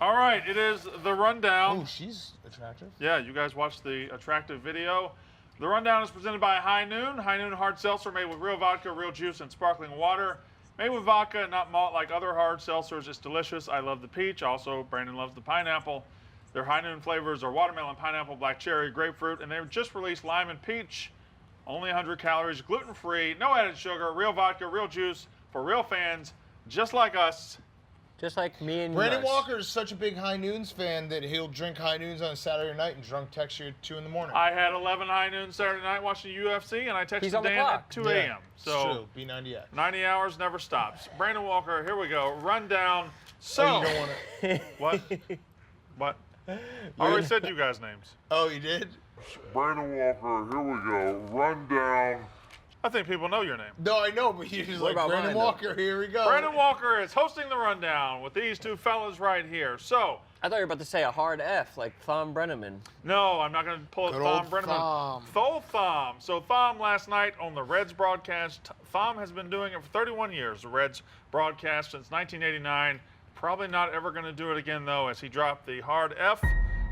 All right, it is the rundown. Oh, she's attractive. Yeah, you guys watched the attractive video. The rundown is presented by High Noon. High Noon hard seltzer made with real vodka, real juice, and sparkling water. Made with vodka, not malt like other hard seltzers. It's delicious. I love the peach. Also, Brandon loves the pineapple. Their High Noon flavors are watermelon, pineapple, black cherry, grapefruit, and they've just released lime and peach. Only 100 calories, gluten-free, no added sugar, real vodka, real juice for real fans just like us. Just like me and Brandon yours. Walker is such a big High Noons fan that he'll drink High Noons on a Saturday night and drunk text you at 2 in the morning. I had 11 High Noons Saturday night watching UFC, and I texted Dan at 2 a.m. Yeah, So it's true. B90X. 90 hours never stops. Brandon Walker, here we go. Rundown. So, Oh, you don't want to. what? What? I already said you guys' names. Oh, you did? Brandon Walker, here we go. Rundown. I think people know your name. No, I know, but you're just What like, about Brandon mine, though? Walker, here we go. Brandon Walker is hosting the rundown with these two fellas right here. So, I thought you were about to say a hard F, like Thom Brennaman. no, I'm not going to pull it Good Thom old Brennaman. Thom. Thom. So Thom last night on the Reds broadcast. Thom has been doing it for 31 years, the Reds broadcast since 1989. Probably not ever going to do it again, though, as he dropped the hard F.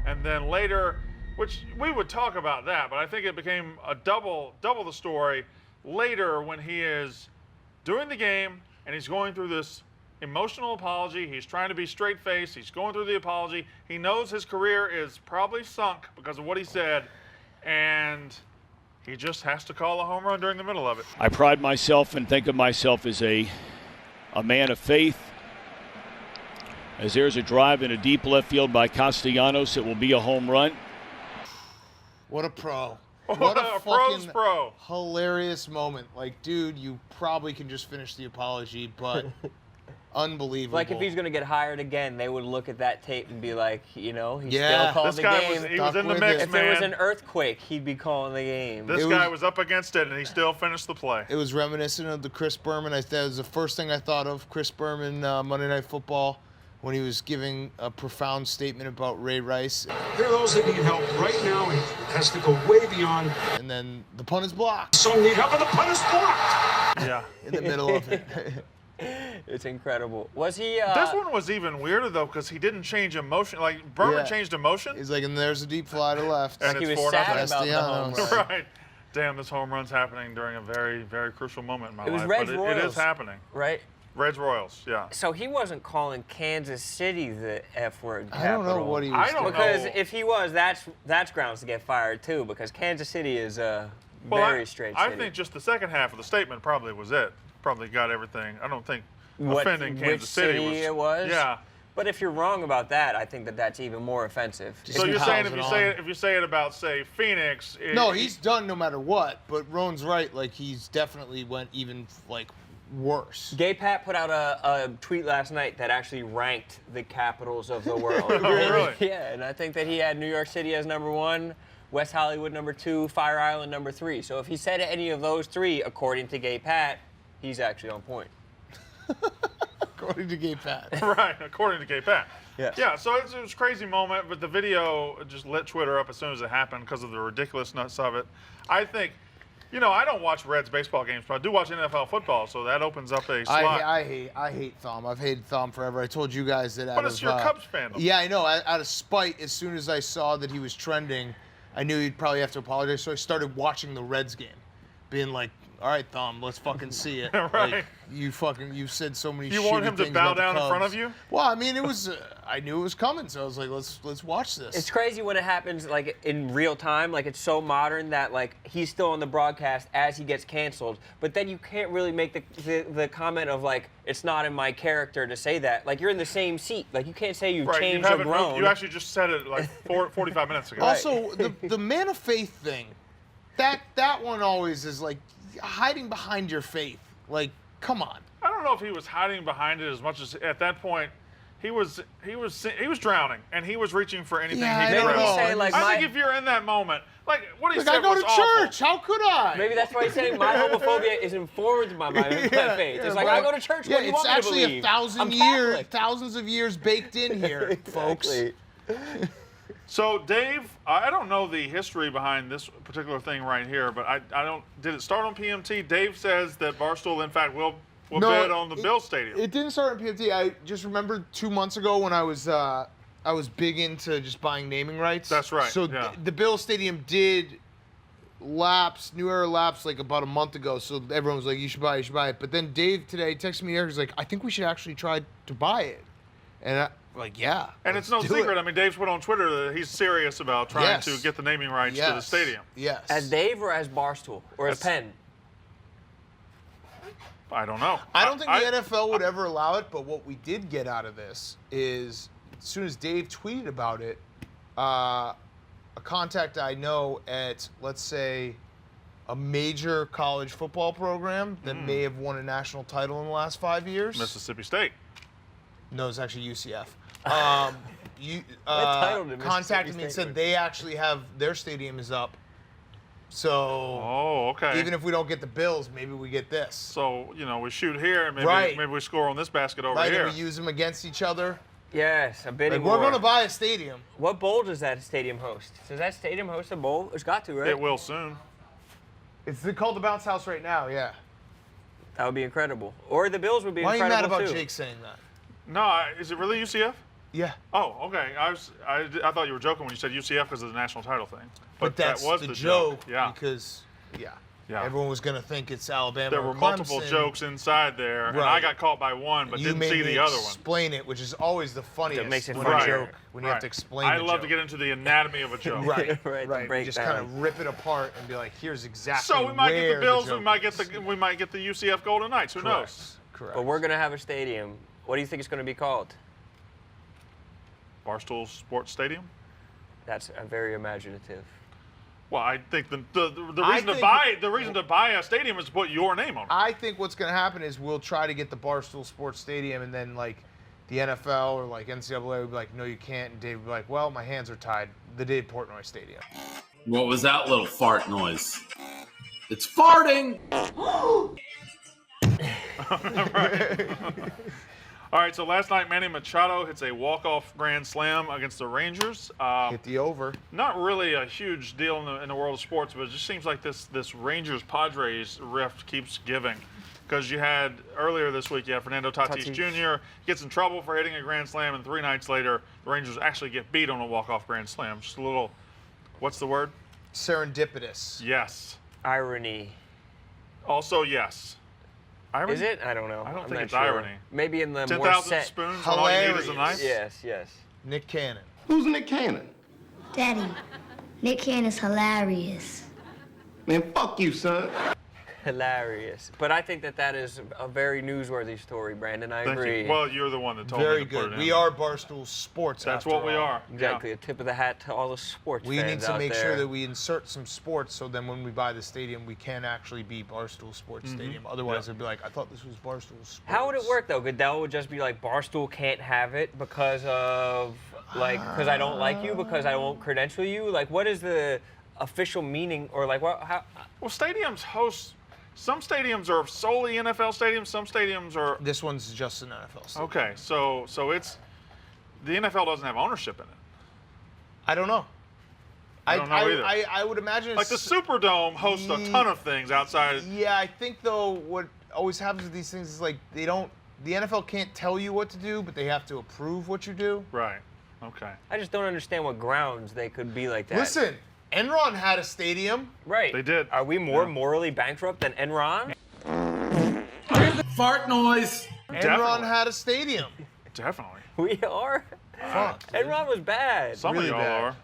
And then later, which we would talk about that, but I think it became a double the story later when he is doing the game and he's going through this emotional apology. He's trying to be straight-faced. He's going through the apology. He knows his career is probably sunk because of what he said, and he just has to call a home run during the middle of it. I pride myself and think of myself as a man of faith. As there's a drive in a deep left field by Castellanos, it will be a home run. What a pro. What a pro's fucking pro. hilarious moment. Like, dude, you probably can just finish the apology, but unbelievable. Like if he's going to get hired again, they would look at that tape and be like, you know, he Yeah. still called This the guy game. he was in the with mix, it. If there was man. an earthquake, he'd be calling the game. This It guy was- was up against it, and he still finished the play. It was reminiscent of the Chris Berman. That was the first thing I thought of, Chris Berman, Monday Night Football, when he was giving a profound statement about Ray Rice. There are those that need help right now, and it has to go way beyond. And then the punt is blocked Some need help, and the punt is blocked. Yeah. in the middle of it. It's incredible. Was he? This one was even weirder, though, because he didn't change emotion. Like, Berman Yeah. changed emotion. He's like, and there's a deep fly to left. And he it's was 4-0. sad about the home Castellanos. run. Right. Damn, this home run's happening during a very, very crucial moment in my It was life. Reds But it is Royals. happening. Right? Reds Royals, yeah. So he wasn't calling Kansas City the F word I don't know capital. what he was I don't doing. Because know. if he was, that's grounds to get fired too. Because Kansas City is a Well, very straight I city. think just the second half of the statement probably was it. Probably got everything. I don't think offending which Kansas City city was. it was. Yeah. But if you're wrong about that, I think that that's even more offensive. So you're piles saying it if you say it about, say, Phoenix. No, he's done no matter what. But Roan's right. Like, he's definitely went even, like, worse. Gay Pat put out a tweet last night that actually ranked the capitals of the world. Oh, really? Yeah, and I think that he had New York City as #1, West Hollywood #2, Fire Island #3. So if he said any of those three, according to Gay Pat, he's actually on point. According to Gay Pat. Right, according to Gay Pat. Yes. Yeah, so it was a crazy moment, but the video just lit Twitter up as soon as it happened because of the ridiculousness of it. I think, I don't watch Reds baseball games, but I do watch NFL football, so that opens up a slot. I hate Thom. I've hated Thom forever. I told you guys that. But it's your Cubs fandom. Yeah, I know. Out of spite, as soon as I saw that he was trending, I knew he'd probably have to apologize. So I started watching the Reds game, being like, "All right, Thom, let's fucking see it." Right. Like, you've said so many. You want shitty him to things bow about the down in front Cubs. of you? Well, I mean, it was. I knew it was coming, so I was like, "Let's watch this." It's crazy when it happens like in real time. Like it's so modern that like he's still on the broadcast as he gets canceled. But then you can't really make the comment of like it's not in my character to say that. Like you're in the same seat. Like you can't say you've Right, changed you or haven't grown. moved. You actually just said it like 45 minutes ago. Also, the man of faith thing, that one always is like hiding behind your faith. Like, come on. I don't know if he was hiding behind it as much as at that point he was drowning and he was reaching for anything Yeah, he I could don't grab. know. Say, like, I think if you're in that moment, like what he Like, said I go was to awful. church. How could I? Maybe that's why he's saying my homophobia is informed by my faith. It's like I go to church. Yeah, What do you it's want me to actually believe? 1,000 I'm years, Catholic. thousands of years baked in here, folks. Exactly. So Dave, I don't know the history behind this particular thing right here, but I don't. Did it start on PMT? Dave says that Barstool, in fact, will bid on the Bill Stadium. It didn't start on PMT. I just remember 2 months ago when I was I was big into just buying naming rights. That's right, So yeah. the Bill Stadium did lapse, New Era lapse like about a month ago. So everyone was like, you should buy it. But then Dave today texted me, he's like, I think we should actually try to buy it. And I'm like, yeah. And it's no let's do secret. it. I mean, Dave's put on Twitter that he's serious about trying Yes. to get the naming rights to the stadium. Yes. As Dave or as Barstool or as Penn? I don't know. I don't think the NFL would ever allow it, but what we did get out of this is as soon as Dave tweeted about it, a contact I know at, let's say, a major college football program that may have won a national title in the last 5 years. Mississippi State. No, it's actually UCF. title did Contacted me Mississippi and State said win? they actually have their stadium is up. So Oh, okay. even if we don't get the Bills, maybe we get this. So, we shoot here and maybe Right. maybe we score on this basket over Right, here. and we use them against each other. Yes, a bidding Like, we're war. going to buy a stadium. What bowl does that stadium host? Does that stadium host a bowl? It's got to, right? It will soon. It's called the Bounce House right now, yeah. That would be incredible. Or the Bills would be Why are you incredible mad about too. Jake saying that? No, is it really UCF? Yeah. Oh, okay. I thought you were joking when you said UCF because of the national title thing. But that's that was the joke. Yeah. because, Yeah. everyone was going to think it's Alabama There or were multiple Clemson. jokes inside there, and Right. I got caught by one, but You didn't made see me the other one. explain it, which is always the funniest. That makes it when funny. a joke, when you have to explain I the love joke. to get into the anatomy of a joke. Right, Right, the right. We just breakdown. kind of rip it apart and be like, here's exactly So we might get where the Bills, joke we might get is. the UCF Golden Knights. Who knows? Correct. But we're going to have a stadium. What do you think it's going to be called? Barstool Sports Stadium. That's very imaginative. Well, I think the I reason to think- buy a stadium is to put your name on it. I think what's going to happen is we'll try to get the Barstool Sports Stadium, and then like the NFL or like NCAA would be like, no, you can't. And Dave would be like, well, my hands are tied. The Dave Portnoy Stadium. What was that little fart noise? It's farting! All right, so last night Manny Machado hits a walk-off grand slam against the Rangers. Hit the over. Not really a huge deal in the world of sports, but it just seems like this Rangers-Padres rift keeps giving. Because you had, earlier this week, you had Fernando Tatis Jr. gets in trouble for hitting a grand slam, and 3 nights later, the Rangers actually get beat on a walk-off grand slam. Just a little, what's the word? Serendipitous. Yes. Irony. Also, yes. Irony? Is it? I don't know. I don't I'm think not it's sure. irony. Maybe in the more 10,000 set. spoons, and all you need is a Hilarious. knife? Yes. Nick Cannon. Who's Nick Cannon? Daddy, Nick Cannon's hilarious. Man, fuck you, son. Hilarious. But I think that is a very newsworthy story, Brandon. I Thank agree. you. Well, you're the one that told Very me to put good. it in. We are Barstool Sports. That's after what we all. are. Exactly. Yeah. A tip of the hat to all the sports We fans need to out make there. sure that we insert some sports so then when we buy the stadium, we can actually be Barstool Sports Stadium. Otherwise, it'd be like, I thought this was Barstool Sports. How would it work though? Goodell would just be like, Barstool can't have it because of because I don't like you, because I won't credential you. Like, what is the official meaning, or like what? How? Well, stadiums host. Some stadiums are solely NFL stadiums. Some stadiums are. This one's just an NFL stadium. Okay, so it's the NFL doesn't have ownership in it. I don't know. I don't know either. I would imagine Like the it's, Superdome hosts a ton of things outside. Yeah, I think though what always happens with these things is like the NFL can't tell you what to do, but they have to approve what you do. Right. Okay. I just don't understand what grounds they could be like that. Listen, Enron had a stadium. Right. They did. Are we more morally bankrupt than Enron? Fart noise! Enron Definitely. had a stadium. Definitely. We are. Fuck. dude. Enron was bad. Some Really of y'all bad. are.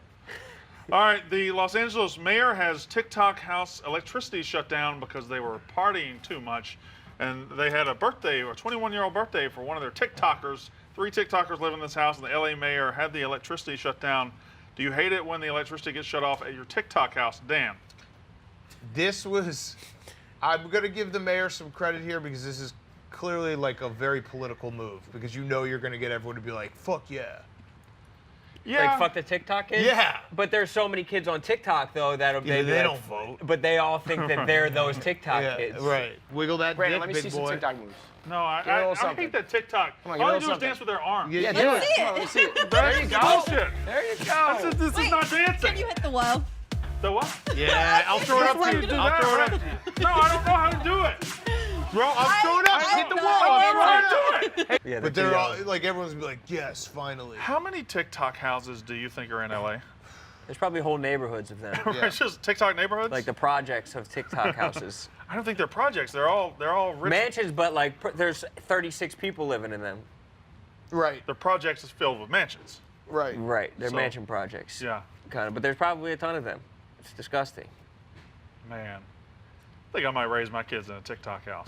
All right, the Los Angeles mayor has TikTok house electricity shut down because they were partying too much. And they had a birthday, or a 21-year-old birthday for one of their TikTokers. 3 TikTokers live in this house, and the LA mayor had the electricity shut down. Do you hate it when the electricity gets shut off at your TikTok house? Dan. This was. I'm gonna give the mayor some credit here because this is clearly like a very political move because you know you're gonna get everyone to be like, "Fuck yeah." Yeah. Like fuck the TikTok kids. Yeah. But there's so many kids on TikTok though that Yeah, they don't vote. But they all think that they're those TikTok Yeah, kids. right. Wiggle that Brandon, dick, let me big see some boy. TikTok moves. No, a I little hate something. that TikTok. Come on, All give they a do little is dance with their arms. Yeah, Do it. Come on, let me see it. There you go. Bullshit. There you go. This is not dancing. Can you hit the wall? The what? Yeah, I'll throw it up to you. Do I'll that, throw it right? up to you. No, I don't know how to do it. Bro, I'm throwing up. Hit the wall. I'm I'm trying to do it. Yeah, But they're all like, everyone's gonna be like, yes, finally. How many TikTok houses do you think are in LA? There's probably whole neighborhoods of them. It's just TikTok neighborhoods? Like the projects of TikTok houses. I don't think they're projects. They're all rich. Mansions, but like there's 36 people living in them. Right. The projects is filled with mansions. Right. Right. They're So- mansion projects. Yeah. Kind of. But there's probably a ton of them. It's disgusting. Man. I think I might raise my kids in a TikTok house.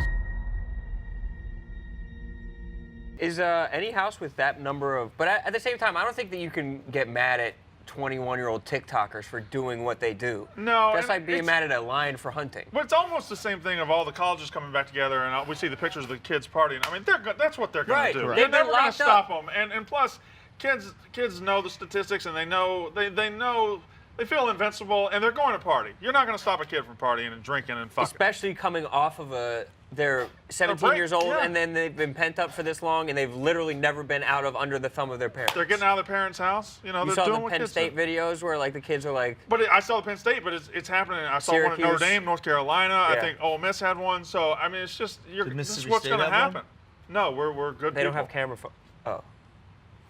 Is any house with that number of... But at the same time, I don't think that you can get mad at 21-year-old TikTokers for doing what they do. No. That's and like being it's- mad at a lion for hunting. But it's almost the same thing of all the colleges coming back together, and we see the pictures of the kids partying. I mean, that's what they're going Right. to do. Right. They're They've been never going to locked stop up. them. And plus, kids know the statistics, and they know they feel invincible, and they're going to party. You're not going to stop a kid from partying and drinking and fucking. Especially coming off of they're 17 break, years old, yeah. and then they've been pent up for this long, and they've literally never been out of under the thumb of their parents. They're getting out of their parents' house. You know, You they're saw doing the what Penn kids State do. videos where like the kids are like, But I saw the Penn State, but it's happening. I saw one at Notre Syracuse. Dame, North Carolina. I Yeah. think Ole Miss had one. So I mean, it's just Did this is Mississippi what's State going to have one? happen. No, we're good they people. don't have camera phone. Oh,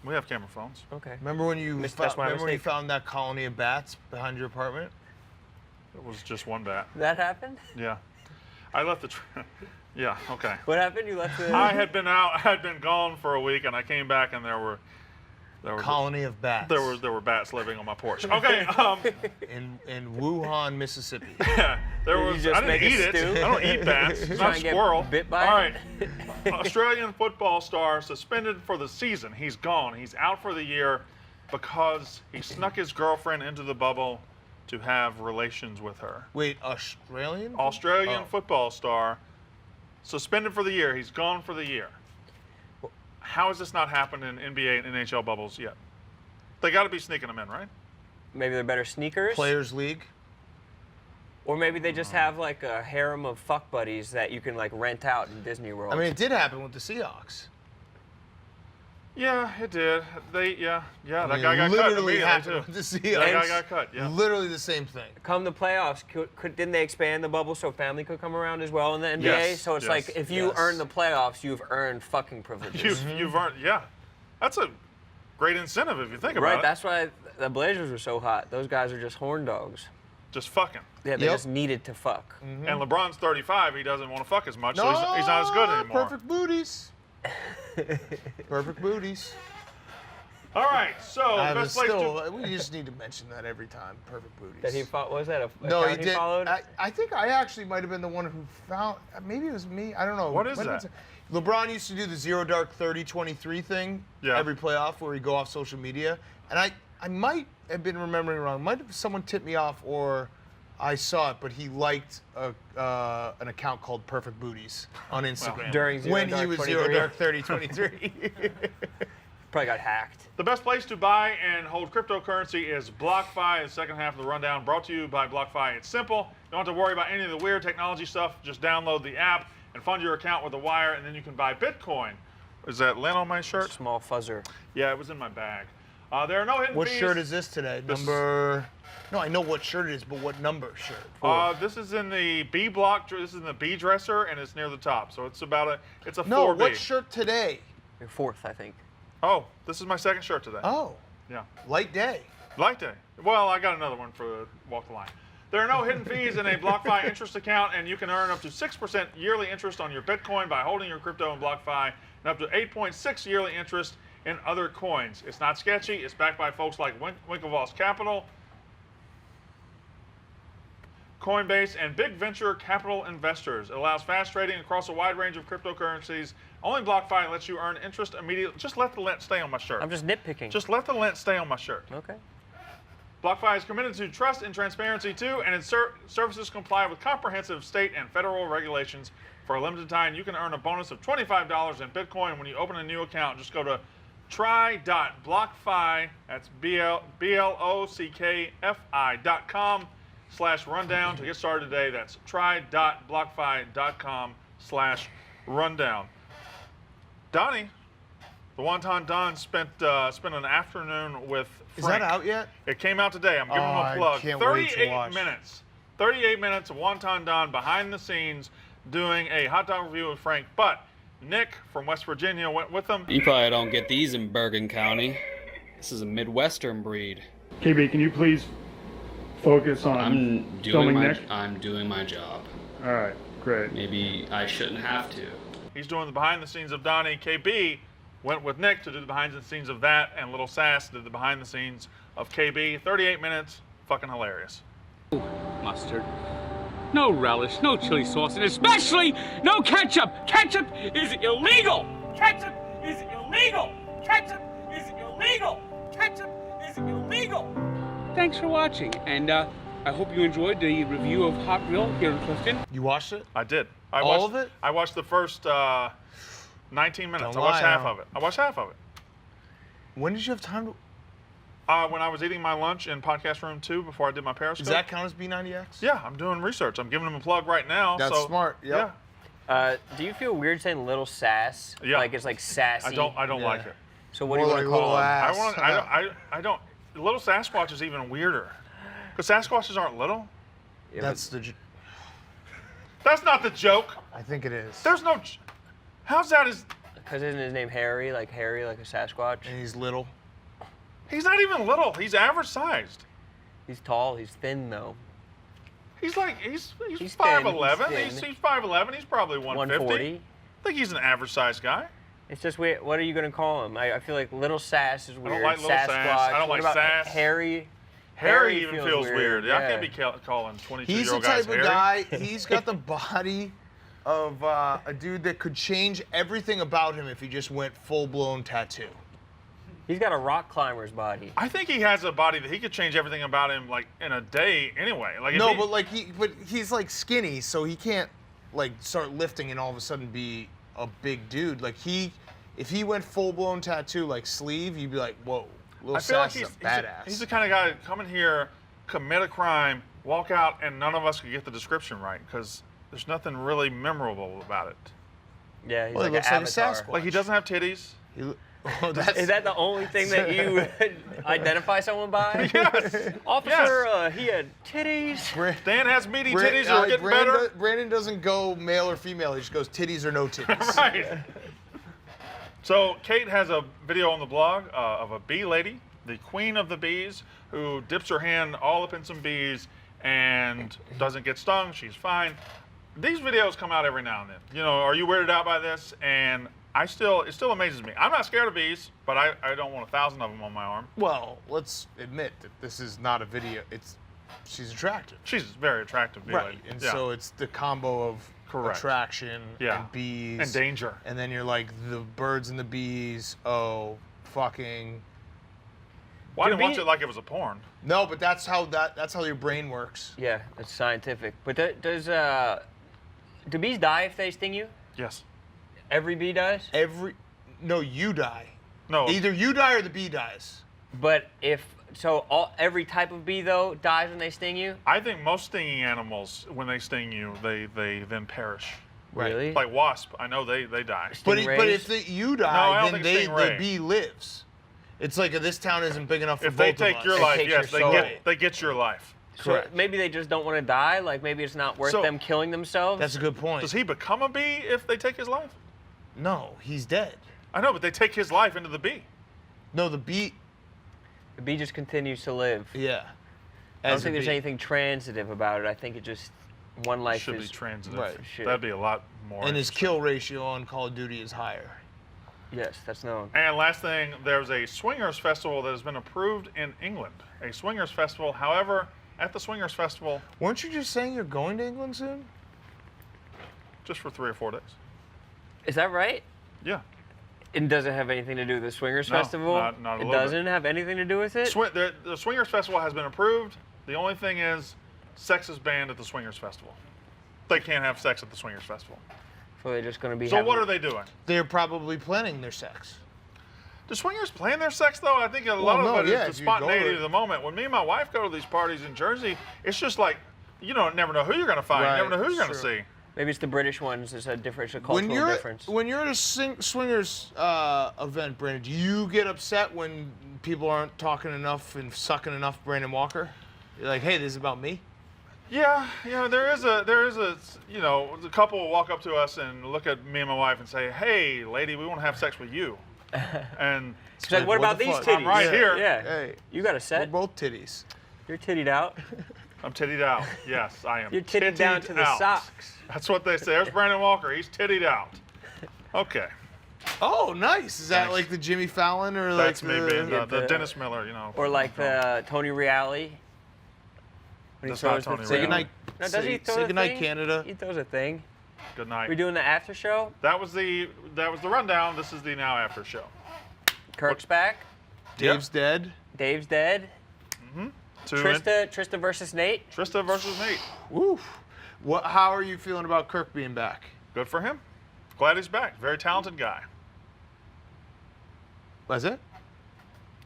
We have camera phones. okay. Remember when you That's my remember when you mistake. found that colony of bats behind your apartment? It was just one bat. That happened? Yeah, I left the. Yeah. Okay. What happened? You left the... I had been out. I had been gone for a week, and I came back, and there were Colony of bats. there were bats living on my porch. Okay. in Wuhan, Mississippi. There You was. just I didn't make a eat it. stew? I don't eat bats. It's Try not and get squirrel. bit by All it? right. Australian football star suspended for the season. He's gone. He's out for the year because he snuck his girlfriend into the bubble to have relations with her. Wait, Australian? Australian Oh. football star suspended for the year. He's gone for the year. How has this not happened in NBA and NHL bubbles yet? They got to be sneaking them in, right? Maybe they're better sneakers. Players League. Or maybe they just have like a harem of fuck buddies that you can like rent out in Disney World. I mean, it did happen with the Seahawks. Yeah, it did. That I mean, guy got cut literally immediately happened too. with the Seahawks. That guy got cut. Yeah. Literally the same thing. come the playoffs, didn't they expand the bubble so family could come around as well in the NBA? Yes, So it's yes, like if you yes. earn the playoffs, you've earned fucking privileges. You've earned. Yeah, that's a great incentive if you think about Right, it. that's why the Blazers were so hot. Those guys are just horn dogs. Just fucking. Yeah, they Yep. just needed to fuck. And LeBron's 35. He doesn't want to fuck as much, so he's not as good anymore. Perfect booties. Perfect booties. All right, so I best place to. we just need to mention that every time. Perfect booties. That he was that a No, he account did. followed? I think I actually might have been the one who found. Maybe it was me. I don't know. What is When that? was it? LeBron used to do the 0 dark 30-23 thing Yeah. every playoff where he'd go off social media, and I might have been remembering wrong. Might have someone tipped me off or I saw it, but he liked an account called Perfect Booties on Instagram During 0 when he dark was 23. 0 dark 30-23. Probably got hacked. The best place to buy and hold cryptocurrency is BlockFi. The second half of the rundown brought to you by BlockFi. It's simple. You don't have to worry about any of the weird technology stuff. Just download the app and fund your account with a wire, and then you can buy Bitcoin. Is that Lynn on my shirt? Small fuzzer. Yeah, it was in my bag. There are no hidden What fees. shirt is this today? This- Number. No, I know what shirt it is, but what number shirt? This is in the B block. This is in the B dresser, and it's near the top. So it's about it's a No, 4B. what shirt today? Your fourth, I think. Oh, this is my second shirt today. Oh, Yeah. light day. Light day. Well, I got another one for Walk the Line. There are no hidden fees in a BlockFi interest account, and you can earn up to 6% yearly interest on your Bitcoin by holding your crypto in BlockFi, and up to 8.6 yearly interest in other coins. It's not sketchy. It's backed by folks like Winklevoss Capital, Coinbase, and big venture capital investors. It allows fast trading across a wide range of cryptocurrencies. Only BlockFi lets you earn interest immediately. Just let the lint stay on my shirt. I'm just nitpicking. Just let the lint stay on my shirt. Okay. BlockFi is committed to trust and transparency too, and its services comply with comprehensive state and federal regulations. For a limited time, you can earn a bonus of $25 in Bitcoin when you open a new account. Just go to try.blockfi, that's blockfi.com/rundown to get started today. That's try.blockfi.com/rundown. Donnie, the Wonton Don spent an afternoon with Is Frank. that out yet? It came out today. I'm giving him I a plug. can't wait to 38 watch. minutes. 38 minutes of Wonton Don behind the scenes doing a hot dog review with Frank, but Nick from West Virginia went with him. You probably don't get these in Bergen County. This is a Midwestern breed. KB, can you please focus on filming Nick? I'm doing my job. All right, great. Maybe I shouldn't have to. He's doing the behind the scenes of Donnie. KB went with Nick to do the behind the scenes of that, and Little Sass did the behind the scenes of KB. 38 minutes, fucking hilarious. Mustard. No relish, no chili sauce, and especially no ketchup. Ketchup is illegal. Ketchup is illegal. Ketchup is illegal. Ketchup is illegal. Thanks for watching, and I hope you enjoyed the review of Hot Reel here in Clifton. You watched it? I did. All of it? I watched the first 19 minutes. Don't I watched lie half now. of it. I watched half of it. When did you have time to? When I was eating my lunch in podcast room 2 before I did my Periscope. Does that count as B90X? Yeah, I'm doing research. I'm giving him a plug right now. That's so, smart. Yep. Yeah. Do you feel weird saying Little Sass? Yeah. Like it's like sassy. I don't like it. So what do More you want to like call Little him? Ass. I don't. Little Sasquatch is even weirder. Because Sasquatches aren't little. Yeah, That's the. That's not the joke. I think it is. There's no. How's that? Because isn't his name Harry? Like a Sasquatch? And he's little. He's not even little. He's average sized. He's tall. He's thin though. He's like he's He's thin, 5'11". he's He's 5'11". He's probably 150. 140. I think he's an average sized guy. It's just weird. What are you gonna call him? I feel like Little Sass is weird. don't like Little Sasquatch. Sass. I don't What like about Sass. Harry. Harry even feels weird. Yeah, I Yeah. can't be calling 22-year-old He's the guys type of Harry. guy. He's got the body of a dude that could change everything about him if he just went full-blown tattoo. He's got a rock climber's body. I think he has a body that he could change everything about him like in a day anyway. Like if No, he, but he's like skinny, so he can't like start lifting and all of a sudden be a big dude. Like if he went full-blown tattoo like sleeve, you'd be like, whoa, Lil I feel like Sass is he's a badass. he's the kind of guy that come in here, commit a crime, walk out, and none of us could get the description right because there's nothing really memorable about it. Yeah, he's Well, he like looks an like a avatar. Sasquatch. Like he doesn't have titties. Oh, that's, Is that the only thing that you identify someone by? Yes. Officer, he had titties. Dan has meaty titties that are getting better. Brandon doesn't go male or female. He just goes titties or no titties. Right. So Kate has a video on the blog of a bee lady, the queen of the bees, who dips her hand all up in some bees and doesn't get stung. She's fine. These videos come out every now and then. You know, are you weirded out by this? And it still amazes me. I'm not scared of bees, but I don't want 1,000 of them on my arm. Well, let's admit that this is not a video. She's attractive. She's a very attractive bee lady. And Yeah. so it's the combo of Correct. attraction Yeah. and bees. And danger. And then you're like, the birds and the bees, oh, fucking. Why Do didn't watch bees- it like it was a porn? No, but that's how your brain works. Yeah, it's scientific. But do bees die if they sting you? Yes. Every bee does? No, you die. No. Either you die or the bee dies. But every type of bee though dies when they sting you? I think most stinging animals, when they sting you, they then perish. Right. Really? Like wasp, I know they die. But Stingrays? if you No, I die, don't then think the stingray. bee lives. It's like this town isn't big enough for If they both of take us. your It life, takes yes, your soul. they get your life. So Correct. maybe they just don't want to die? Like maybe it's not worth So- them killing themselves? That's a good point. Does he become a bee if they take his life? No, he's dead. I know, but they take his life into the bee. No, the bee. The bee just continues to live. Yeah. I don't As a think there's bee. anything transitive about it. I think it just one life Should be is transitive. Right. Should. That'd be a lot more. And his interesting. kill ratio on Call of Duty is higher. Yes, that's known. And last thing, there's a swingers festival that has been approved in England. A swingers festival. However, at the swingers festival, Weren't you just saying you're going to England soon? just for 3 or 4 days. Is that right? Yeah. And does it have anything to do with the Swingers No, Festival? not a It little bit. doesn't have anything to do with it? The swingers festival has been approved. The only thing is, sex is banned at the swingers festival. They can't have sex at the swingers festival. So they're just going to be So having- what are they doing? They're probably planning their sex. Do swingers plan their sex though? I think a lot no, of it yeah, is the if you go spontaneity to- of the moment. When me and my wife go to these parties in Jersey, it's just like, you don't never know who you're gonna find. Right, You never know who you're gonna true. see. Maybe it's the British ones. It's a cultural difference. When you're at a swingers event, Brandon, do you get upset when people aren't talking enough and sucking enough Brandon Walker? You're like, hey, this is about me. Yeah, there is a a couple will walk up to us and look at me and my wife and say, "Hey, lady, we want to have sex with you." And she's like, "What about these titties?" I'm right here. Yeah. Hey, you got a set. We're both titties. You're tittied out. I'm tittied out. Yes, I am. You're tittied down to the out. socks. That's what they say. There's Brandon Walker. He's tittied out. Okay. Oh, nice. Is that like the Jimmy Fallon or like That's me being the Dennis Miller, Or like the Tony Reale. That's not Tony Say Reale. goodnight. No, does he throw say the goodnight, thing? Canada. He throws a thing. Good night. We're doing the after show. That was the rundown. This is the now after show. Kirk's back. Dave's dead. Dave's dead. Trista versus Nate. Trista versus Nate. Woo. How are you feeling about Kirk being back? Good for him. Glad he's back. Very talented guy. Was it?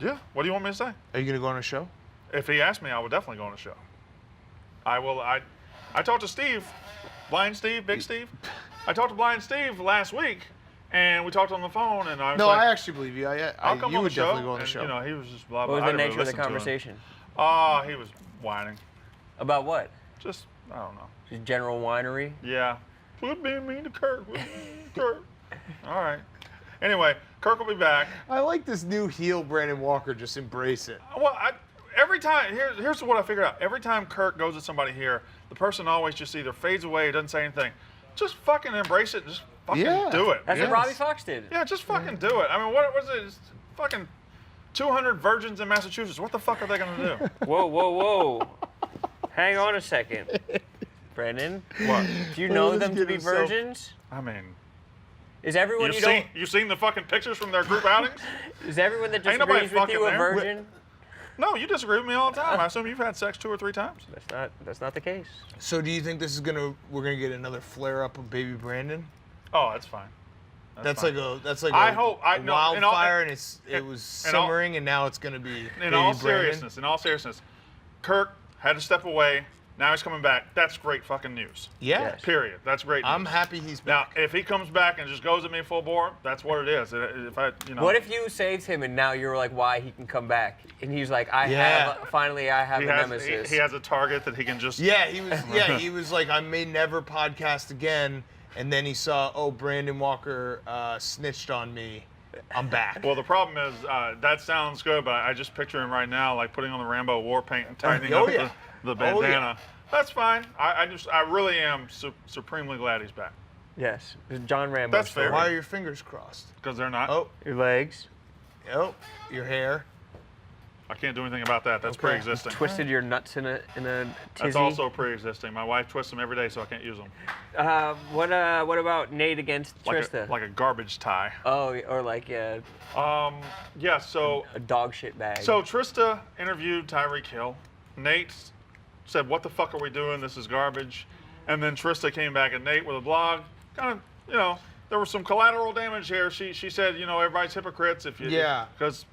Yeah. What do you want me to say? Are you gonna go on a show? If he asked me, I would definitely go on a show. I will. I talked to Steve, Blind Steve, Big Steve. I talked to Blind Steve last week, and we talked on the phone, and I was No, like, I actually believe you. I'll come you on would the show. definitely go on the And, show. You know, he was just blah blah. What was I the didn't nature really of the listen to him. conversation? Oh, he was whining. About what? Just, I don't know. Just general whinery. Yeah. Quit being mean to Kirk. Quit being mean to Kirk. All right. Anyway, Kirk will be back. I like this new heel Brandon Walker. Just embrace it. Well, every time, here's what I figured out. Every time Kirk goes to somebody here, the person always just either fades away, doesn't say anything. Just fucking embrace it. And just fucking do it. That's what Robbie Fox did. Yeah, just fucking do it. I mean, what was it? It's fucking 200 virgins in Massachusetts. What the fuck are they going to do? Whoa, whoa, whoa. Hang on a second. Brandon, What? do you know them to be virgins? I mean, is everyone you've seen the fucking pictures from their group outings? Is everyone that Ain't nobody disagrees with you a fucking there. virgin? No, you disagree with me all the time. I assume you've had sex 2 or 3 times. That's not the case. So do you think this is we're gonna get another flare up of Baby Brandon? Oh, that's fine. That's fine. like I a hope wildfire, and it was simmering, and now it's gonna be. In all seriousness, Kirk had to step away. Now he's coming back. That's great fucking news. Yeah. Yes. Period. That's great news. I'm happy he's back. Now, if he comes back and just goes at me full bore, that's what it is. What if you saved him and now you're like, why he can come back? And he's like, I have a nemesis. He has a target that he can just. Yeah, he was. Yeah, he was like, I may never podcast again. And then he saw, Brandon Walker snitched on me. I'm back. Well, the problem is that sounds good, but I just picture him right now, like putting on the Rambo war paint and tightening up the bandana. Yeah. That's fine. I really am supremely glad he's back. Yes, John Rambo. That's fair. Why are your fingers crossed? Because they're not. Oh, your legs. Oh, your hair. I can't do anything about that. That's pre-existing. Twisted your nuts in a tizzy. That's also pre-existing. My wife twists them every day, so I can't use them. What about Nate against Trista? Like a garbage tie. Oh, or like yeah. So a dog shit bag. So Trista interviewed Tyreek Hill. Nate said, "What the fuck are we doing? This is garbage." And then Trista came back at Nate with a blog. Kind of, there was some collateral damage here. She said, everybody's hypocrites if you because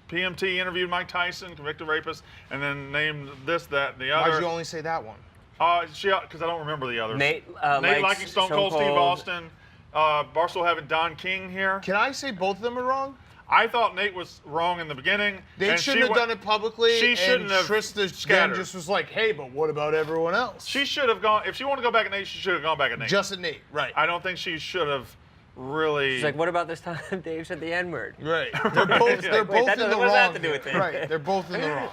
PMT interviewed Mike Tyson, convicted rapist, and then named this, that, the other. Why'd you only say that one? Because I don't remember the others. Nate liking Stone Cold Steve Austin. Barstool having Don King here. Can I say both of them are wrong? I thought Nate was wrong in the beginning. They shouldn't have done it publicly. She shouldn't have. Trista then just was like, hey, but what about everyone else? She should have gone. If she wanted to go back at Nate, she should have gone back at Nate. Just at Nate, right. I don't think she should have really. She's like, what about this time Dave said the N-word? Right. They're both, they're both in the wrong. What does that have to do with it? Right. They're both in the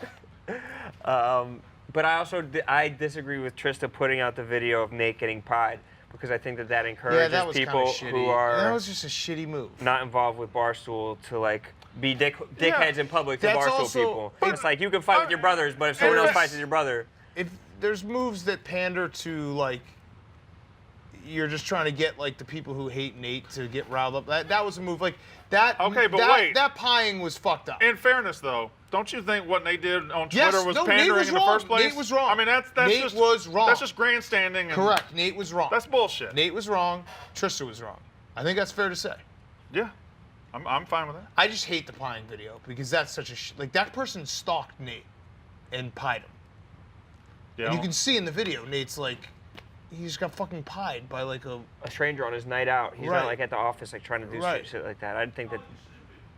wrong. But I also I disagree with Trista putting out the video of Nate getting pied because I think that encourages people who are that was just a shitty move. Not involved with Barstool to like be dickheads in public to Barstool people. It's like you can fight with your brothers, but if someone else fights with your brother, if there's moves that pander to like. You're just trying to get like the people who hate Nate to get riled up. That was a move like that. Okay, but wait, that pieing was fucked up. In fairness, though, don't you think what Nate did on Twitter was pandering in the first place? Nate was wrong. I mean, that's Nate just was wrong. That's just grandstanding. And correct. Nate was wrong. That's bullshit. Nate was wrong. Trista was wrong. I think that's fair to say. Yeah, I'm fine with that. I just hate the pieing video because that's such a that person stalked Nate and pied him. Yeah. And you can see in the video, Nate's like. He just got fucking pied by like a stranger on his night out. He's not like at the office like trying to do shit like that. I think that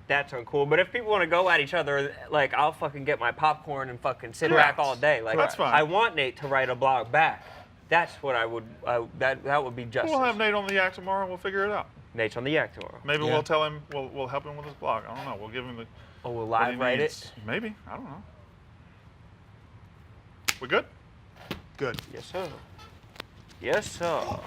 that's uncool. But if people want to go at each other, like, I'll fucking get my popcorn and fucking sit Correct. back all day. Like, That's fine. I want Nate to write a blog back. That's what I would. That would be justice. We'll have Nate on the yak tomorrow. We'll figure it out. Nate's on the yak tomorrow. Maybe we'll tell him. We'll help him with his blog. I don't know. We'll give him the. Oh, we'll what he live write needs. it. Maybe. I don't know. We good? Good. Yes, sir. Yes, sir.